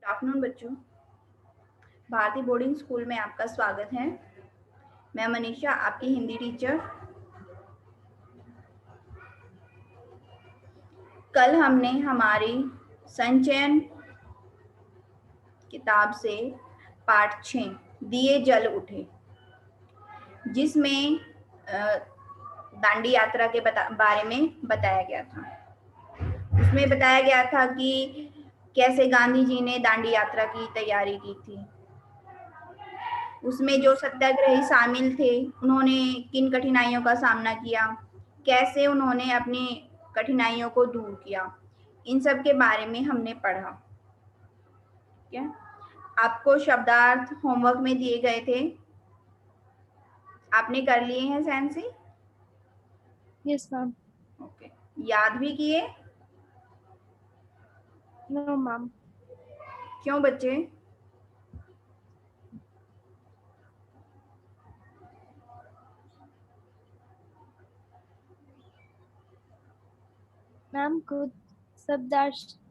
Good afternoon बच्चों। भारतीय boarding school में आपका स्वागत है। मैं मनीषा, आपकी हिंदी टीचर। कल हमने हमारी संचयन किताब से पाठ 6 दिए जल उठे, जिसमें दांडी यात्रा के बारे में बताया गया था। उसमें बताया गया था कि कैसे गांधी जी ने दांडी यात्रा की तैयारी की थी। उसमें जो सत्याग्रही शामिल थे उन्होंने किन कठिनाइयों का सामना किया, कैसे उन्होंने अपनी कठिनाइयों को दूर किया, इन सब के बारे में हमने पढ़ा। क्या आपको शब्दार्थ होमवर्क में दिए गए थे? आपने कर लिए हैं सैंसी? Yes ma'am. ओके, याद भी किए? No ma'am. क्यों बच्चे? मैम कुछ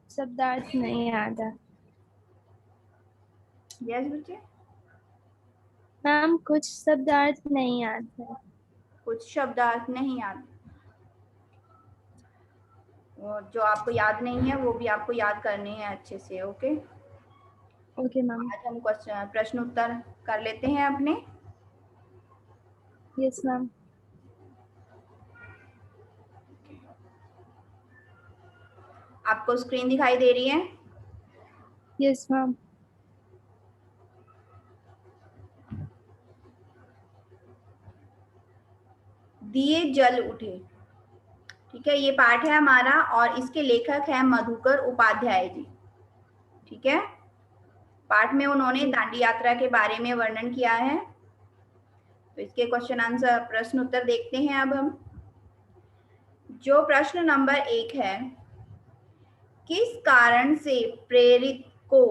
शब्दार्थ नहीं आता। यस बच्चे, मैम कुछ शब्दार्थ नहीं आता। कुछ शब्दार्थ नहीं आते। और जो आपको याद नहीं है वो भी आपको याद करने हैं अच्छे से। Okay, okay ma'am. आज हम प्रश्न उत्तर कर लेते हैं अपने। Yes ma'am. आपको स्क्रीन दिखाई दे रही है? Yes ma'am. दिए जल उठे, ठीक है, ये पाठ है हमारा और इसके लेखक है मधुकर उपाध्याय जी। ठीक है, पाठ में उन्होंने दांडी यात्रा के बारे में वर्णन किया है। तो इसके क्वेश्चन आंसर प्रश्न उत्तर देखते हैं अब हम। जो प्रश्न नंबर 1 है, किस कारण से प्रेरित को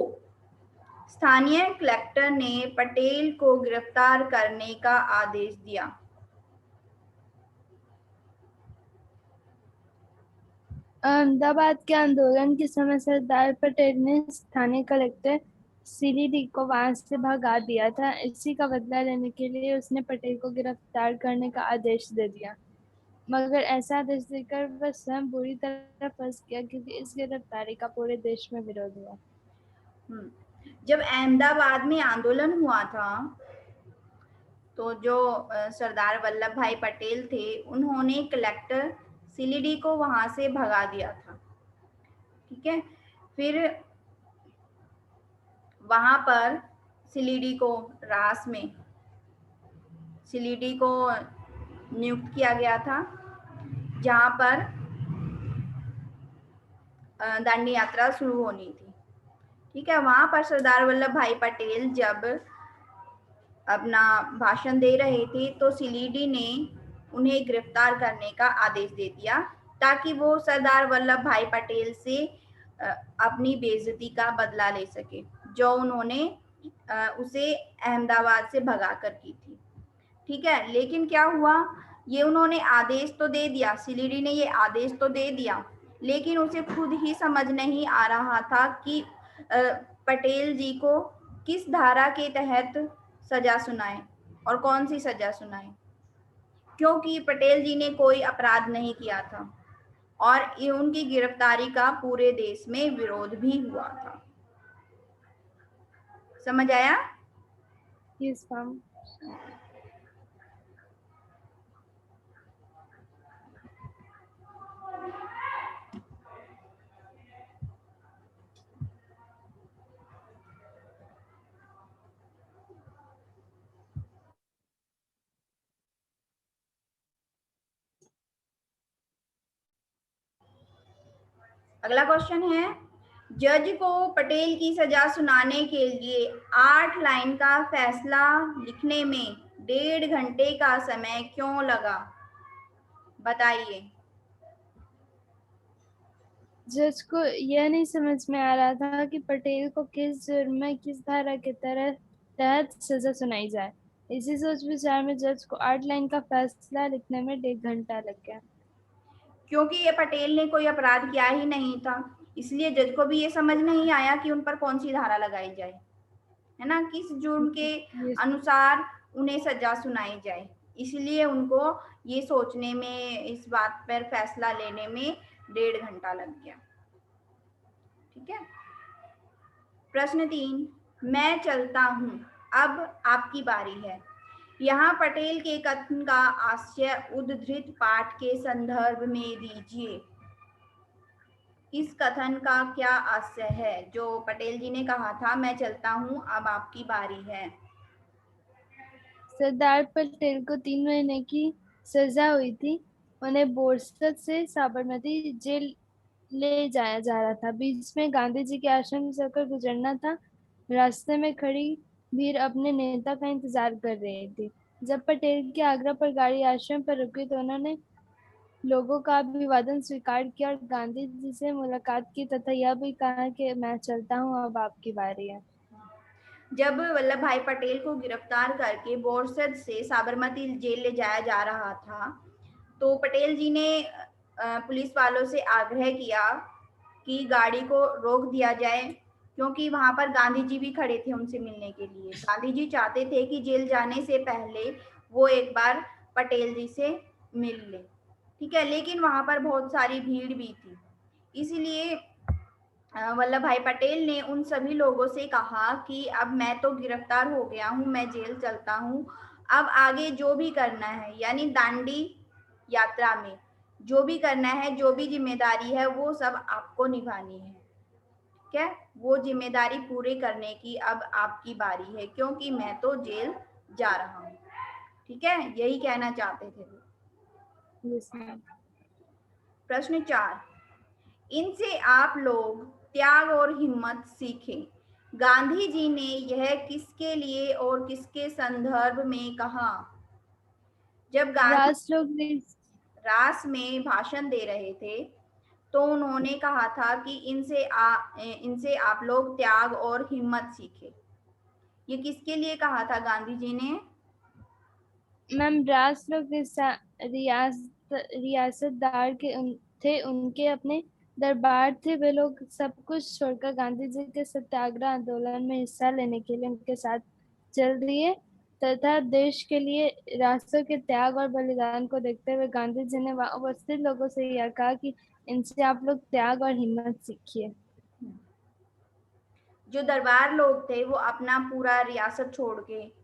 स्थानीय कलेक्टर ने पटेल को गिरफ्तार करने का आदेश दिया? अहमदाबाद के आंदोलन के समय सरदार पटेल ने स्थानीय कलेक्टर सीलीडी को वहां से भगा दिया था। इसी का बदला लेने के लिए उसने पटेल को गिरफ्तार करने का आदेश दे दिया, मगर ऐसा आदेश देकर वह स्वयं बुरी तरह फंस गया, क्योंकि इस गिरफ्तारी का पूरे देश में विरोध हुआ। जब अहमदाबाद में आंदोलन हुआ था तो जो सरदार वल्लभ भाई पटेल थे उन्होंने कलेक्टर सिलीडी को वहां से भगा दिया था। ठीक है, फिर वहां पर सिलीडी को रास में सिलीडी को नियुक्त किया गया था, जहां पर दांडी यात्रा शुरू होनी थी। ठीक है, वहां पर सरदार वल्लभ भाई पटेल जब अपना भाषण दे रहे थे तो सिलीडी ने उन्हें गिरफ्तार करने का आदेश दे दिया, ताकि वो सरदार वल्लभ भाई पटेल से अपनी बेइज्जती का बदला ले सके, जो उन्होंने उसे अहमदाबाद से भगा कर की थी। ठीक है, लेकिन क्या हुआ, ये उन्होंने आदेश तो दे दिया, सिलीडी ने ये आदेश तो दे दिया, लेकिन उसे खुद ही समझ नहीं आ रहा था कि पटेल जी को किस धारा के तहत सजा सुनाए और कौन सी सजा सुनाए, क्योंकि पटेल जी ने कोई अपराध नहीं किया था और उनकी गिरफ्तारी का पूरे देश में विरोध भी हुआ था। समझ आया? Yes ma'am. अगला क्वेश्चन है, जज को पटेल की सजा सुनाने के लिए 8 लाइन का फैसला लिखने में 1.5 घंटे का समय क्यों लगा? बताइए। जज को यह नहीं समझ में आ रहा था कि पटेल को किस जुर्म में किस धारा के तहत सजा सुनाई जाए। इसी सोच विचार में जज को 8 लाइन का फैसला लिखने में 1.5 घंटा लग गया। क्योंकि ये पटेल ने कोई अपराध किया ही नहीं था, इसलिए जज को भी ये समझ नहीं आया कि उन पर कौन सी धारा लगाई जाए, है ना, किस जुर्म के अनुसार उन्हें सजा सुनाई जाए। इसलिए उनको ये सोचने में, इस बात पर फैसला लेने में 1.5 घंटा लग गया। ठीक है। प्रश्न 3, मैं चलता हूं, अब आपकी बारी है। यहाँ पटेल के कथन का आशय उद्धृत पाठ के संदर्भ में दीजिए। इस कथन का क्या आशय है? जो पटेल जी ने कहा था, मैं चलता हूं, अब आपकी बारी है। सरदार पटेल को 3 महीने की सजा हुई थी। उन्हें बोरसद से साबरमती जेल ले जाया जा रहा था। बीच में गांधी जी के आश्रम से होकर गुजरना था। रास्ते में खड़ी भीड़ अपने नेता का इंतजार कर रही थी। जब पटेल के आग्रह पर गाड़ी आश्रम पर रुकी तो उन्होंने लोगों का अभिवादन स्वीकार किया और गांधी जी से मुलाकात की तथा यह भी कहा कि मैं चलता हूँ, अब आपकी बारी है। जब वल्लभ भाई पटेल को गिरफ्तार करके बोरसद से साबरमती जेल ले जाया जा रहा था, तो पटेल जी ने पुलिस वालों से आग्रह किया कि गाड़ी को रोक दिया जाए, क्योंकि वहां पर गांधी जी भी खड़े थे उनसे मिलने के लिए। गांधी जी चाहते थे कि जेल जाने से पहले वो एक बार पटेल जी से मिल ले। ठीक है, लेकिन वहां पर बहुत सारी भीड़ भी थी, इसीलिए वल्लभ भाई पटेल ने उन सभी लोगों से कहा कि अब मैं तो गिरफ्तार हो गया हूँ, मैं जेल चलता हूँ, अब आगे जो भी करना है, यानी दांडी यात्रा में जो भी करना है, जो भी जिम्मेदारी है, वो सब आपको निभानी है। क्या वो जिम्मेदारी पूरे करने की अब आपकी बारी है, क्योंकि मैं तो जेल जा रहा हूँ। ठीक है, यही कहना चाहते थे वो। प्रश्न 4, इनसे आप लोग त्याग और हिम्मत सीखें। गांधी जी ने यह किसके लिए और किसके संदर्भ में कहा? जब गांधी रास में भाषण दे रहे थे, तो उन्होंने कहा था कि इनसे आप लोग त्याग और हिम्मत सीखें। ये किसके लिए कहा था गांधी जी ने? मैम, रास लोग रियासतदार थे, उनके अपने दरबार थे। वे लोग सब कुछ छोड़कर गांधी जी के सत्याग्रह आंदोलन में हिस्सा लेने के लिए उनके साथ चल दिए तथा देश के लिए राष्ट्रों के त्याग और बलिदान को देखते हुए गांधी जी ने वहां उपस्थित लोगों से यह कहा कि इनसे आप लोग त्याग और हिम्मत सीखिए। जो दरबार लोग थे वो अपना पूरा रियासत छोड़ के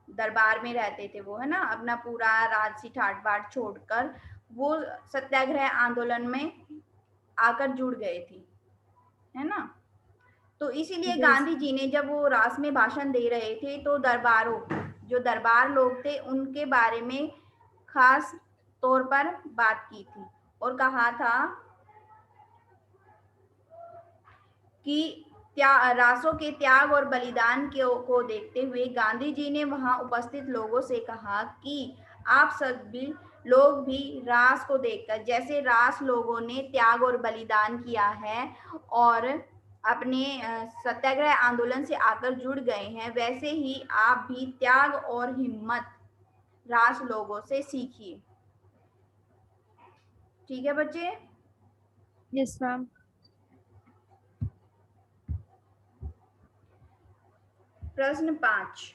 दरबार में रहते थे, वो है ना, अपना पूरा राजसी ठाट बाट छोड़कर वो सत्याग्रह आंदोलन में आकर जुड़ गए थे, है ना। तो इसीलिए गांधी जी ने जब वो रास में भाषण दे रहे थे, तो जो दरबार लोग थे उनके बारे में खास तौर पर बात की थी और कहा था कि रासों के त्याग और बलिदान को देखते हुए गांधी जी ने वहां उपस्थित लोगों से कहा कि आप सभी लोग भी रास को देखकर, जैसे रास लोगों ने त्याग और बलिदान किया है और अपने सत्याग्रह आंदोलन से आकर जुड़ गए हैं, वैसे ही आप भी त्याग और हिम्मत रास लोगों से सीखिए। ठीक है बच्चे? Yes ma'am. प्रश्न 5,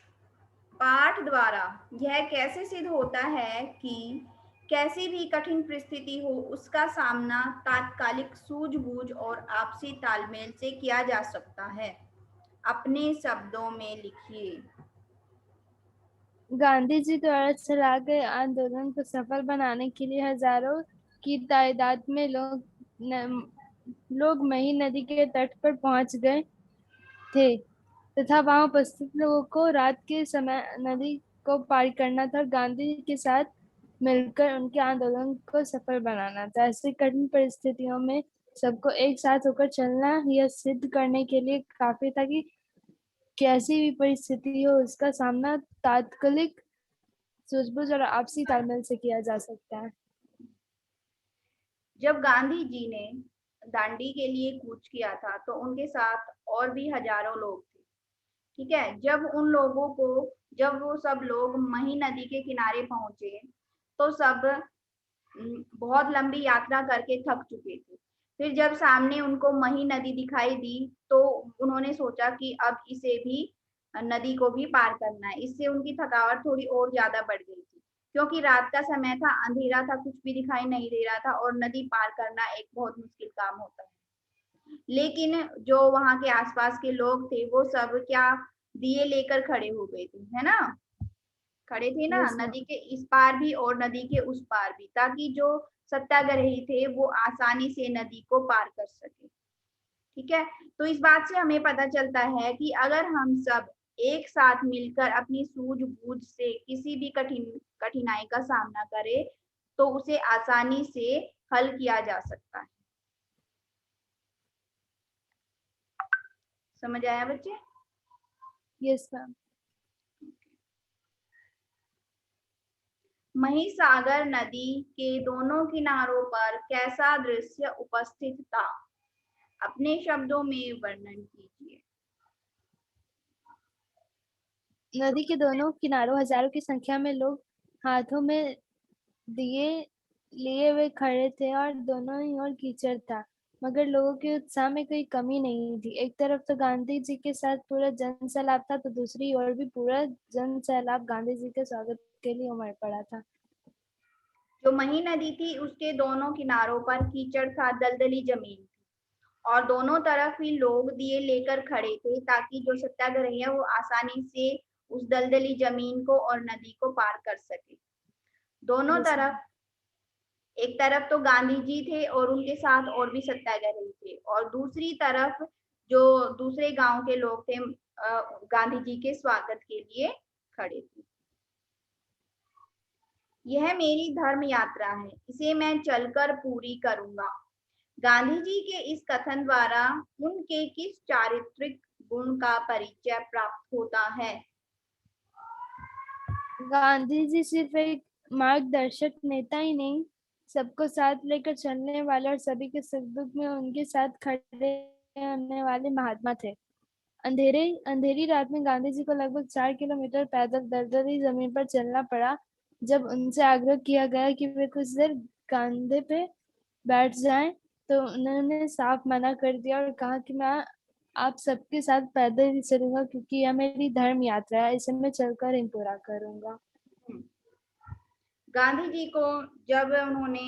पाठ द्वारा यह कैसे सिद्ध होता है कि कैसी भी कठिन परिस्थिति हो उसका सामना तात्कालिक सूझबूझ और आपसी तालमेल से किया जा सकता है? अपने शब्दों में लिखिए। गांधी जी द्वारा चलाए गए आंदोलन को सफल बनाने के लिए हजारों की तादाद में लोग मही नदी के तट पर पहुंच गए थे तथा वहां उपस्थित लोगों को रात के समय नदी को पार करना था और गांधी के साथ मिलकर उनके आंदोलन को सफल बनाना था। ऐसी कठिन परिस्थितियों में सबको एक साथ होकर चलना यह सिद्ध करने के लिए काफी था कि कैसी भी परिस्थिति हो उसका सामना तात्कालिक सूझबूझ और आपसी तालमेल से किया जा सकता है। जब गांधी जी ने दांडी के लिए कूच किया था, तो उनके साथ और भी हजारों लोग थे। ठीक है, जब वो सब लोग मही नदी के किनारे पहुंचे, तो सब बहुत लंबी यात्रा करके थक चुके थे। फिर जब सामने उनको मही नदी दिखाई दी तो उन्होंने सोचा कि अब इसे भी नदी को भी पार करना है। इससे उनकी थकावट थोड़ी और ज्यादा बढ़ गई थी, क्योंकि रात का समय था, अंधेरा था, कुछ भी दिखाई नहीं दे रहा था और नदी पार करना एक बहुत मुश्किल काम होता है। लेकिन जो वहां के आसपास के लोग थे वो सब क्या दिए लेकर खड़े हो गए थे, है ना, खड़े थे ना, यस मैम। नदी के इस पार भी और नदी के उस पार भी, ताकि जो सत्याग्रही थे वो आसानी से नदी को पार कर सके। ठीक है, तो इस बात से हमें पता चलता है कि अगर हम सब एक साथ मिलकर अपनी सूझबूझ से किसी भी कठिनाई का सामना करें तो उसे आसानी से हल किया जा सकता है। समझ आया बच्चे? Yes ma'am. महिसागर नदी के दोनों किनारों पर कैसा दृश्य उपस्थित था? अपने शब्दों में वर्णन कीजिए। नदी के दोनों किनारों हजारों की संख्या में लोग हाथों में दिए लिए हुए खड़े थे और दोनों ही ओर कीचड़ था, मगर लोगों के उत्साह में कोई कमी नहीं थी। एक तरफ तो गांधी जी के साथ पूरा जन सैलाब था, तो दूसरी ओर भी पूरा जन सैलाब गांधी जी के स्वागत के लिए उमड़ पड़ा था। जो मही नदी थी उसके दोनों किनारों पर कीचड़ था, दलदली जमीन थी और दोनों तरफ ही लोग दिए लेकर खड़े थे ताकि जो सत्याग्रही है वो आसानी से उस दलदली जमीन को और नदी को पार कर सके। दोनों यस मैम। तरफ, एक तरफ तो गांधी जी थे और उनके साथ और भी सत्याग्रही थे, और दूसरी तरफ जो दूसरे गांव के लोग थे गांधी जी के स्वागत के लिए खड़े थे। यह मेरी धर्म यात्रा है, इसे मैं चलकर पूरी करूंगा। गांधी जी के इस कथन द्वारा उनके किस चारित्रिक गुण का परिचय प्राप्त होता है? गांधी जी सिर्फ एक मार्गदर्शक नेता ही नहीं, सबको साथ लेकर चलने वाले और सभी के सुख दुख में उनके साथ खड़े होने वाले महात्मा थे। अंधेरी रात में गांधी जी को लगभग 4 किलोमीटर पैदल दलदली जमीन पर चलना पड़ा। जब उनसे आग्रह किया गया कि वे कुछ देर कंधे पे बैठ जाएं, तो उन्होंने साफ मना कर दिया और कहा कि मैं आप सबके साथ पैदल ही चलूंगा, क्योंकि यह मेरी धर्म यात्रा है, इसे मैं चलकर ही पूरा करूंगा। गांधी जी को जब उन्होंने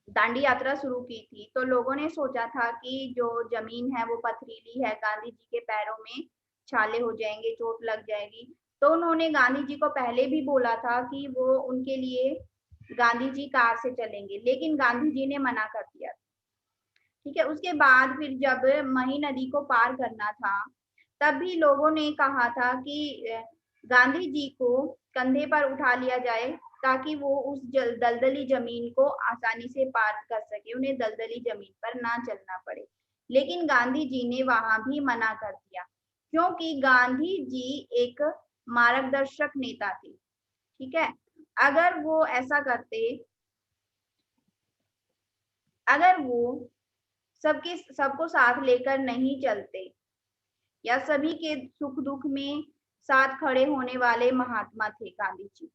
दांडी यात्रा शुरू की थी तो लोगों ने सोचा था कि जो जमीन है वो पथरीली है, गांधी जी के पैरों में छाले हो जाएंगे, चोट लग जाएगी। तो उन्होंने गांधी जी को पहले भी बोला था कि वो उनके लिए गांधी जी कार से चलेंगे, लेकिन गांधी जी ने मना कर दिया। ठीक है, उसके बाद फिर जब मही नदी को पार करना था तब भी लोगों ने कहा था कि गांधी जी को कंधे पर उठा लिया जाए ताकि वो उस दलदली जमीन को आसानी से पार कर सके, उन्हें दलदली जमीन पर ना चलना पड़े। लेकिन गांधी जी ने वहां भी मना कर दिया, क्योंकि गांधी जी एक मार्गदर्शक नेता थे। ठीक है, अगर वो ऐसा करते, अगर वो सबको साथ लेकर नहीं चलते या सभी के सुख दुख में साथ खड़े होने वाले महात्मा थे गांधी जी।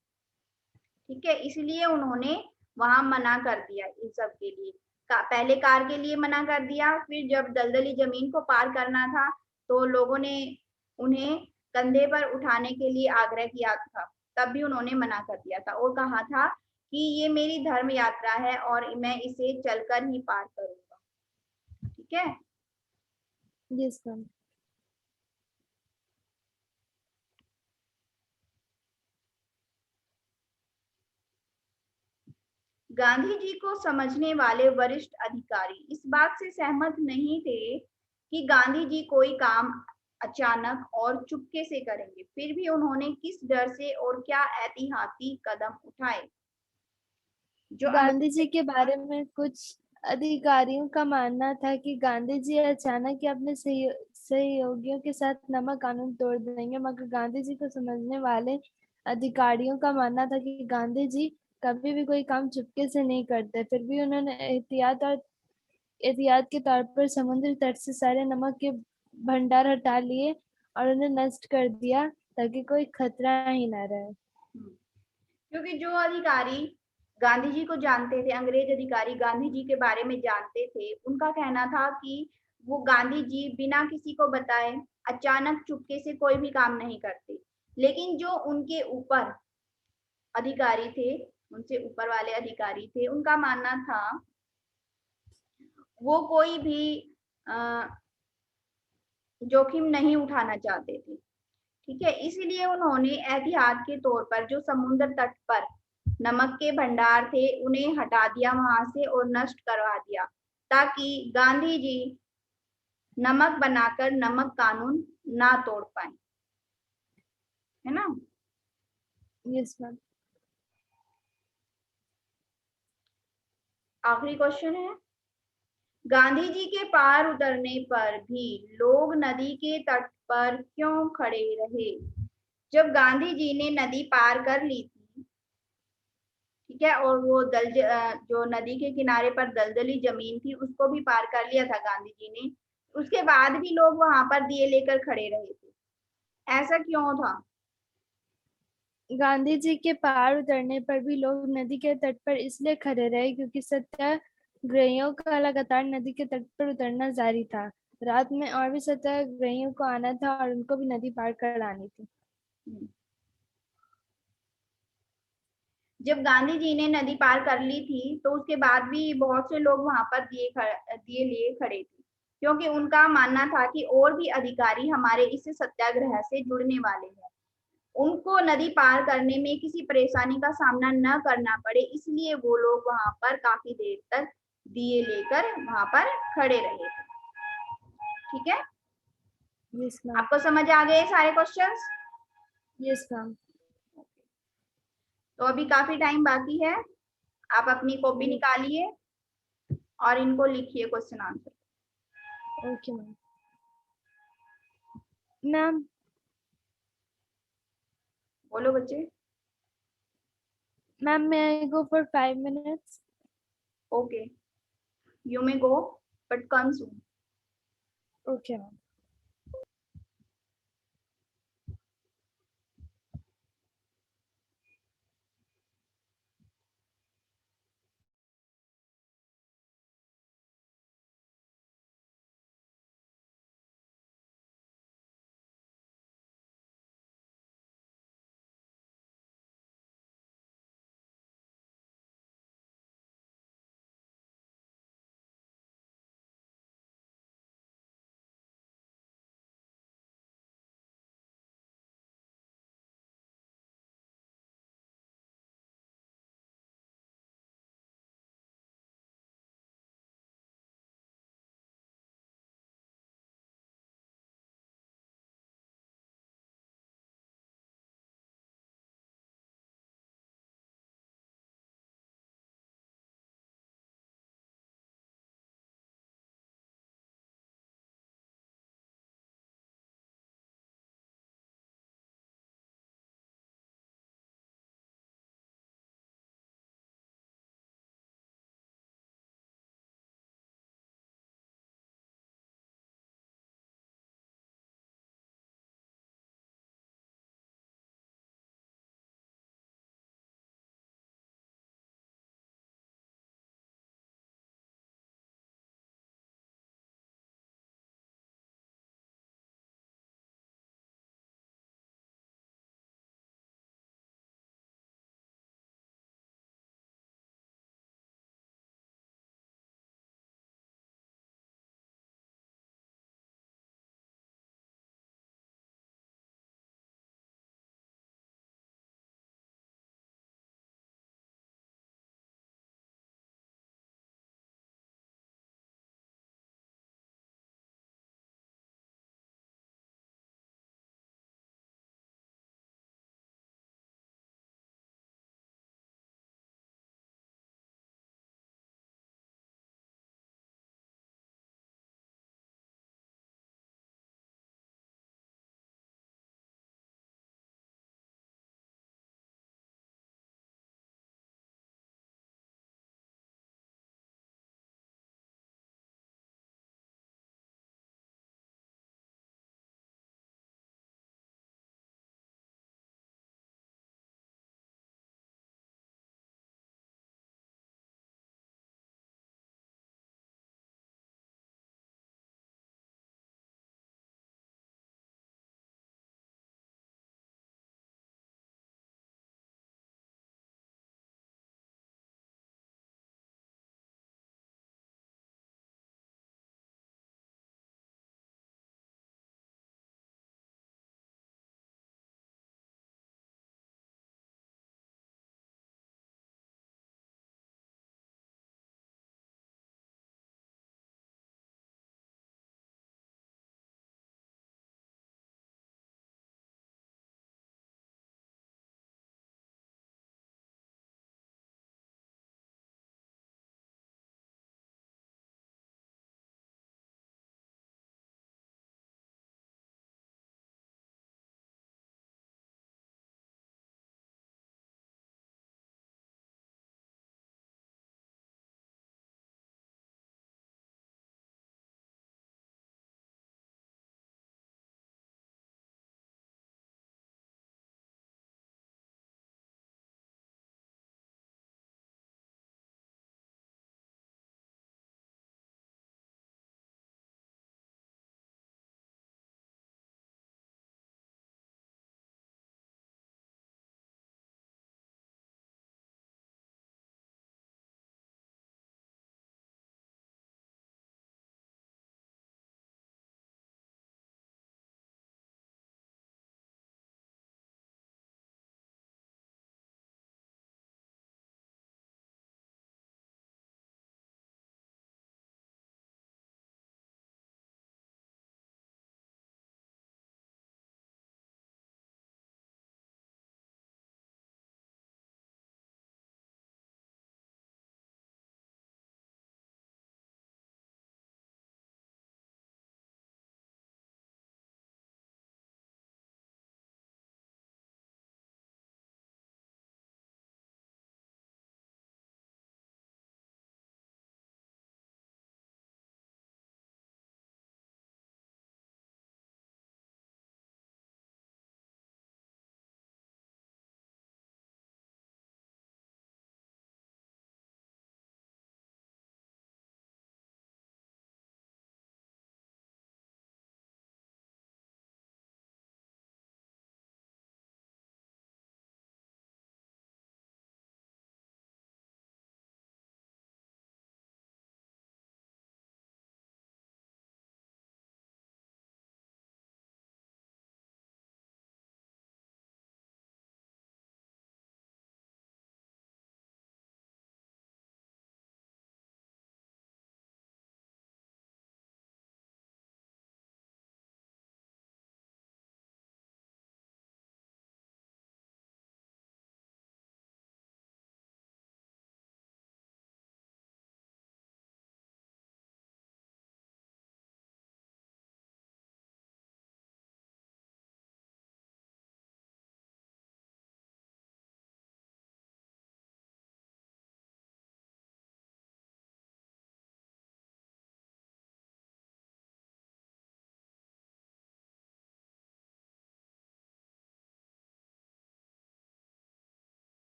ठीक है, इसलिए उन्होंने वहां मना कर दिया इन सब के लिए। पहले कार के लिए मना कर दिया, फिर जब दलदली जमीन को पार करना था तो लोगों ने उन्हें कंधे पर उठाने के लिए आग्रह किया था, तब भी उन्होंने मना कर दिया था और कहा था कि ये मेरी धर्म यात्रा है और मैं इसे चलकर ही पार करूंगा। ठीक है, यस मैम। गांधी जी को समझने वाले वरिष्ठ अधिकारी इस बात से सहमत नहीं थे कि गांधी जी कोई काम अचानक और चुपके से करेंगे। फिर भी उन्होंने किस डर से और क्या ऐतिहासिक कदम उठाए? जो गांधी जी के बारे में कुछ अधिकारियों का मानना था कि गांधी जी अचानक ही अपने सहयोगियों के साथ नमक कानून तोड़ देंगे, मगर गांधी जी को समझने वाले अधिकारियों का मानना था कि गांधी जी कभी भी कोई काम चुपके से नहीं करते। फिर भी उन्होंने एहतियात के तौर पर समुद्र तट से सारे नमक के भंडार हटा लिए और उन्हें नष्ट कर दिया, ताकि कोई खतरा ही न रहे। क्योंकि जो अधिकारी गांधी जी को जानते थे, अंग्रेज अधिकारी गांधी जी के बारे में जानते थे। उनका कहना था कि वो गांधी जी बिना किसी को बताए अचानक चुपके से कोई भी काम नहीं करते। लेकिन जो उनके ऊपर अधिकारी थे, उनसे ऊपर वाले अधिकारी थे, उनका मानना था वो कोई भी जोखिम नहीं उठाना चाहते थे। ठीक है, इसीलिए उन्होंने एहतियात के तौर पर जो समुद्र तट पर नमक के भंडार थे उन्हें हटा दिया वहां से और नष्ट करवा दिया, ताकि गांधी जी नमक बनाकर नमक कानून ना तोड़ पाए। है ना। Yes ma'am. आखिरी क्वेश्चन है, गांधी जी के पार उतरने पर भी लोग नदी के तट पर क्यों खड़े रहे? जब गांधी जी ने नदी पार कर ली थी, ठीक है, और वो जो नदी के किनारे पर दलदली जमीन थी उसको भी पार कर लिया था गांधी जी ने, उसके बाद भी लोग वहां पर दिए लेकर खड़े रहे थे। ऐसा क्यों था? गांधी जी के पार उतरने पर भी लोग नदी के तट पर इसलिए खड़े रहे क्योंकि सत्याग्रहियों का लगातार नदी के तट पर उतरना जारी था। रात में और भी सत्याग्रहियों को आना था और उनको भी नदी पार कर आनी थी। जब गांधी जी ने नदी पार कर ली थी तो उसके बाद भी बहुत से लोग वहां पर दिए लिए खड़े थे, क्योंकि उनका मानना था कि और भी अधिकारी हमारे इस सत्याग्रह से जुड़ने वाले हैं, उनको नदी पार करने में किसी परेशानी का सामना न करना पड़े, इसलिए वो लोग वहां पर काफी देर तक दिए लेकर वहां पर खड़े रहे थे। ठीक है, यस मैम। आपको समझ आ गए सारे क्वेश्चंस? Yes ma'am. तो अभी काफी टाइम बाकी है, आप अपनी कॉपी निकालिए और इनको लिखिए question answer. Okay ma'am. Ma'am, बोलो बच्चे। Ma'am may I go for 5 minutes? Okay, you may go but come soon. Okay ma'am.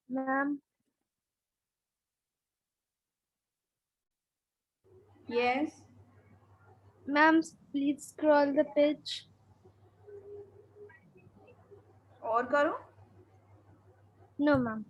Ma'am yes. Ma'am please scroll the page. और करो। No ma'am.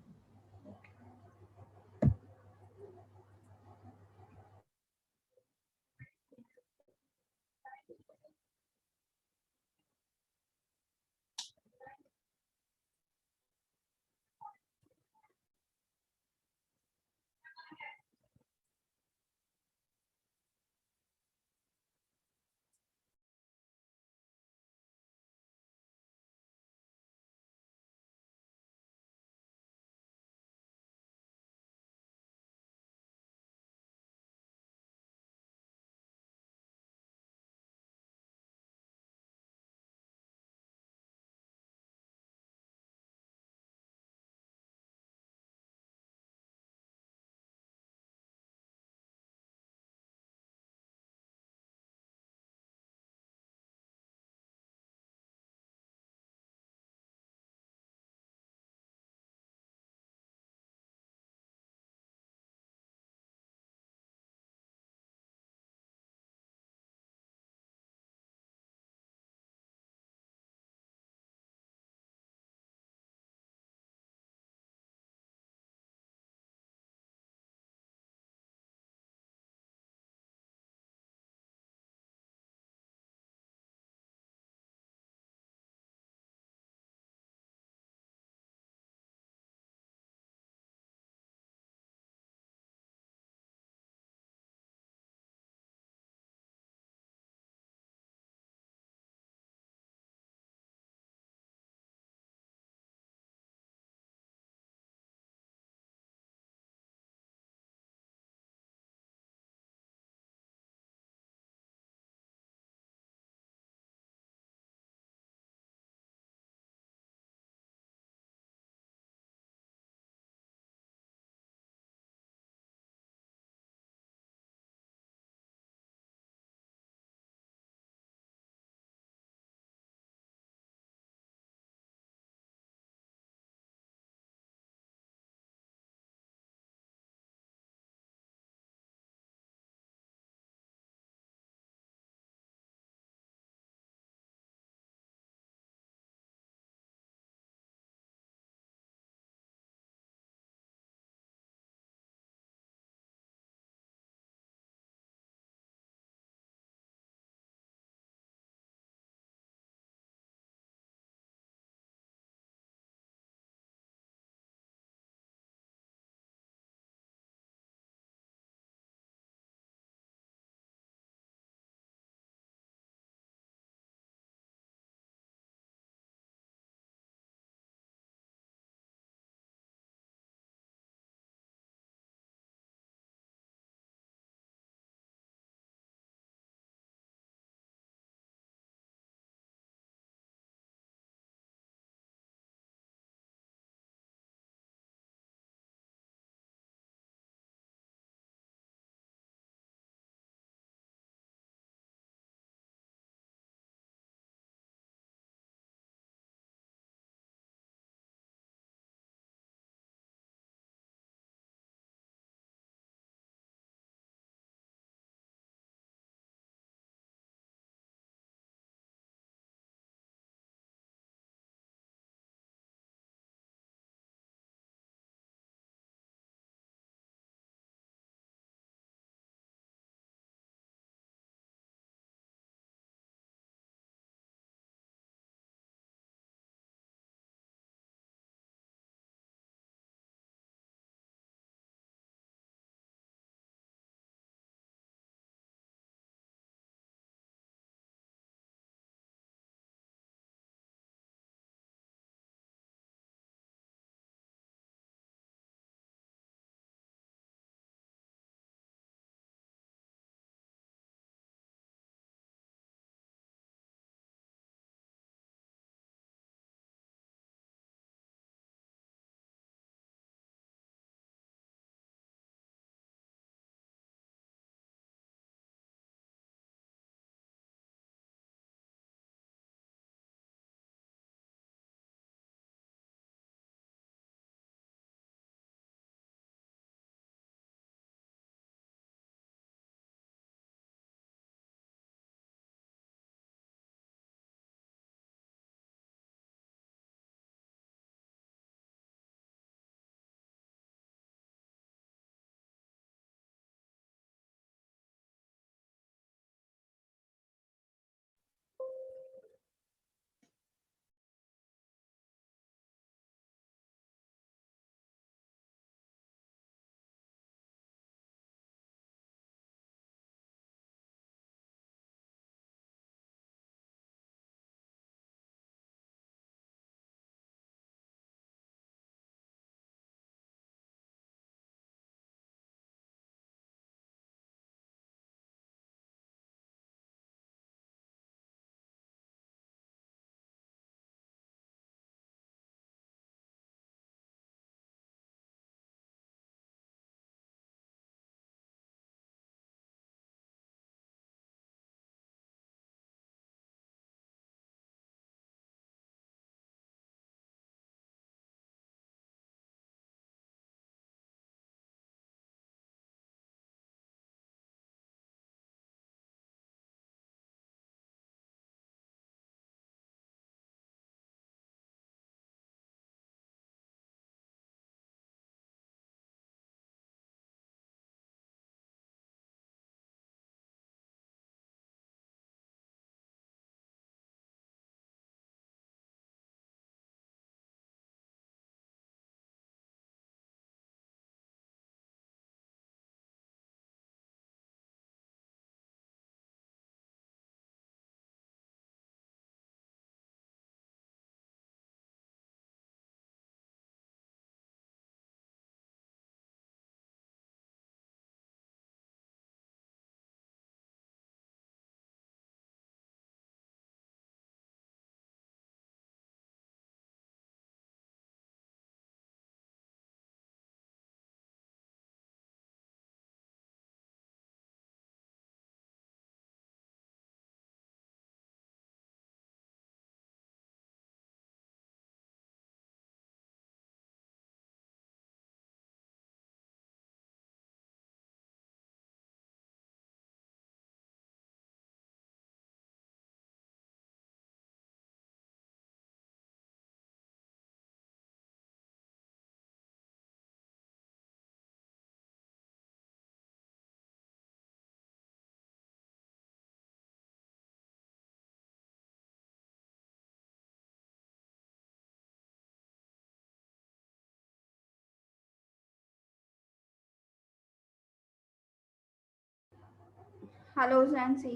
हेलो सैंसी,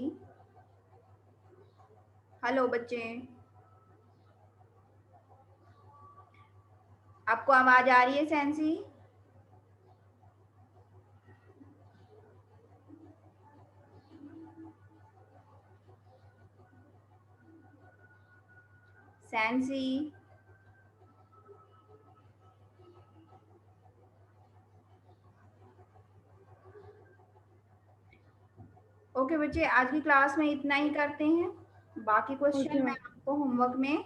hello बच्चे, आपको आवाज आ रही है सैंसी? सैंसी, ओके बच्चे, आज की क्लास में इतना ही करते हैं। बाकी ओके क्वेश्चन मैं मैम। आपको होमवर्क में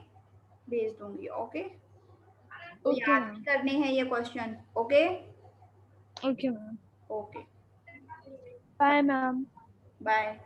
भेज दूंगी। ओके, तो ओके याद भी मैम। करने हैं ये question. Okay okay ma'am. Okay, bye ma'am. Bye.